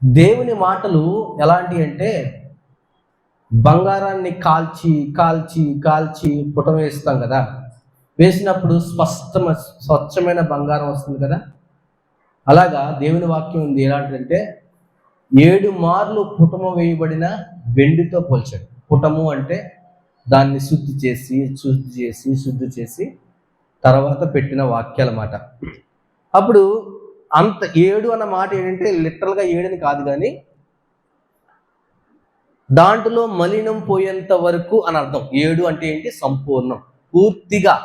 దేవుని మాటలు ఎలాంటి అంటే బంగారాన్ని కాల్చి కాల్చి కాల్చి పుటం వేస్తాం కదా, వేసినప్పుడు స్వచ్ఛమైన బంగారం వస్తుంది కదా. అలాగా దేవుని వాక్యం ఉంది ఎలాంటిదంటే 7 మార్లు పుటము వేయబడిన వెండితో పోల్చాడు. పుటము అంటే దాన్ని శుద్ధి చేసి తర్వాత పెట్టిన వాక్యాలన్నమాట. అప్పుడు అంత 7 అన్న మాట ఏంటంటే లిటరల్గా 7 కాదు, కానీ దాంట్లో మలినం పోయేంత వరకు అని అర్థం. 7 అంటే ఏంటి? సంపూర్ణం, పూర్తిగా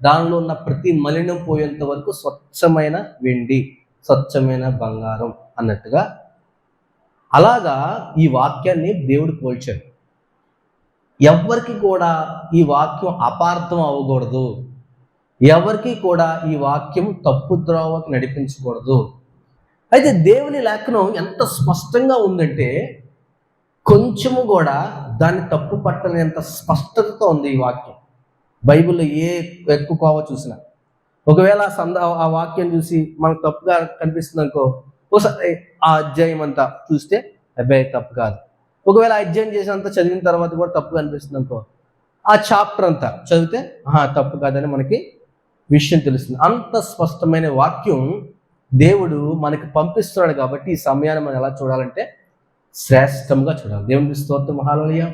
దానిలో ఉన్న ప్రతి మలినం పోయేంత వరకు స్వచ్ఛమైన వెండి, స్వచ్ఛమైన బంగారం అన్నట్టుగా. అలాగా ఈ వాక్యాన్ని దేవుడు పోల్చాడు. ఎవరికి కూడా ఈ వాక్యం అపార్థం అవ్వకూడదు, ఎవరికి కూడా ఈ వాక్యం తప్పు ద్రోవకి నడిపించకూడదు. అయితే దేవుని లేఖనం ఎంత స్పష్టంగా ఉందంటే కొంచెము కూడా దాన్ని తప్పు పట్టలేంత స్పష్టతతో ఉంది ఈ వాక్యం. బైబిల్లో ఏ ఎక్కువ కోవ చూసినా ఒకవేళ ఆ వాక్యం చూసి మనకు తప్పుగా కనిపిస్తుంది అనుకో, ఒకసారి ఆ అధ్యాయం అంతా చూస్తే అబ్బాయి తప్పు కాదు. ఒకవేళ ఆ అధ్యాయం చేసినంత చదివిన తర్వాత కూడా తప్పు అనిపిస్తుంది అనుకో, ఆ చాప్టర్ అంతా చదివితే తప్పు కాదని మనకి విషయం తెలుస్తుంది. అంత స్పష్టమైన వాక్యం దేవుడు మనకి పంపిస్తున్నాడు. కాబట్టి ఈ సమయాన్ని మనం ఎలా చూడాలంటే శ్రేష్టంగా చూడాలి. దేవునికి స్తోత్రం, హల్లెలూయా.